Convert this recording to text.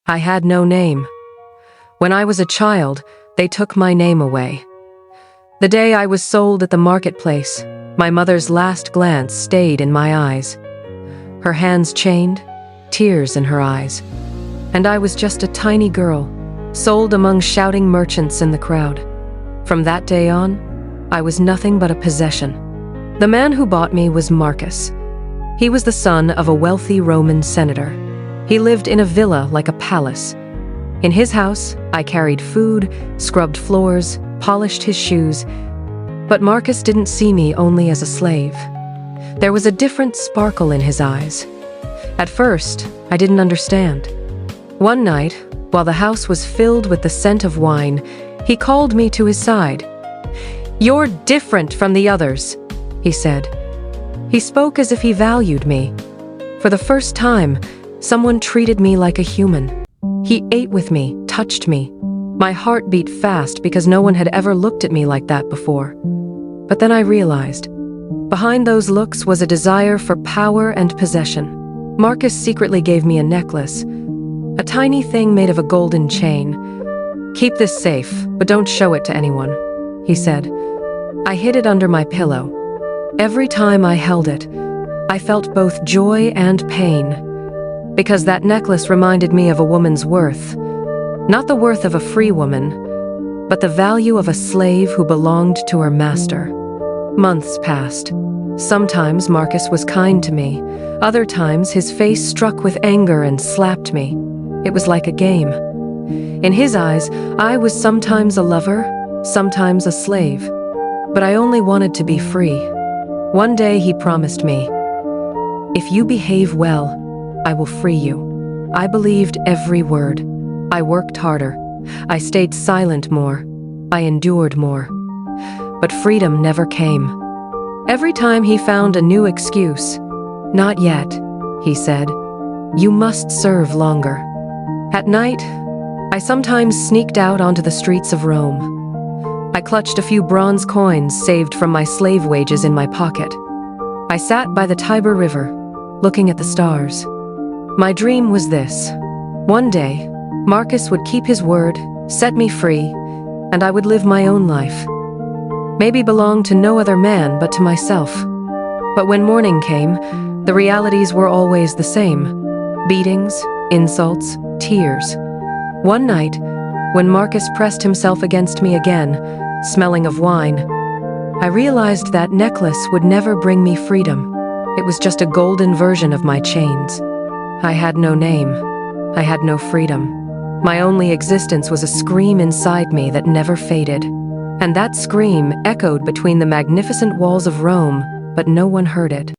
I had no name. When I was a child, they took my name away. The day I was sold at the marketplace, my mother's last glance stayed in my eyes. Her hands chained, tears in her eyes. And I was just a tiny girl, sold among shouting merchants in the crowd. From that day on, I was nothing but a possession. The man who bought me was Marcus. He was the son of a wealthy Roman senator. He lived in a villa like a palace. In his house, I carried food, scrubbed floors, polished his shoes. But Marcus didn't see me only as a slave. There was a different sparkle in his eyes. At first, I didn't understand. One night, while the house was filled with the scent of wine, he called me to his side. "You're different from the others," he said. He spoke as if he valued me. For the first time, someone treated me like a human. He ate with me, touched me. My heart beat fast because no one had ever looked at me like that before. But then I realized, behind those looks was a desire for power and possession. Marcus secretly gave me a necklace, a tiny thing made of a golden chain. "Keep this safe, but don't show it to anyone," he said. I hid it under my pillow. Every time I held it, I felt both joy and pain, because that necklace reminded me of a woman's worth. Not the worth of a free woman, but the value of a slave who belonged to her master. Months passed. Sometimes Marcus was kind to me. Other times his face struck with anger and slapped me. It was like a game. In his eyes, I was sometimes a lover, sometimes a slave. But I only wanted to be free. One day he promised me, "If you behave well, I will free you." I believed every word. I worked harder. I stayed silent more. I endured more. But freedom never came. Every time he found a new excuse. "Not yet," he said. "You must serve longer." At night, I sometimes sneaked out onto the streets of Rome. I clutched a few bronze coins saved from my slave wages in my pocket. I sat by the Tiber River, looking at the stars. My dream was this. One day, Marcus would keep his word, set me free, and I would live my own life. Maybe belong to no other man but to myself. But when morning came, the realities were always the same. Beatings, insults, tears. One night, when Marcus pressed himself against me again, smelling of wine, I realized that necklace would never bring me freedom. It was just a golden version of my chains. I had no name. I had no freedom. My only existence was a scream inside me that never faded. And that scream echoed between the magnificent walls of Rome, but no one heard it.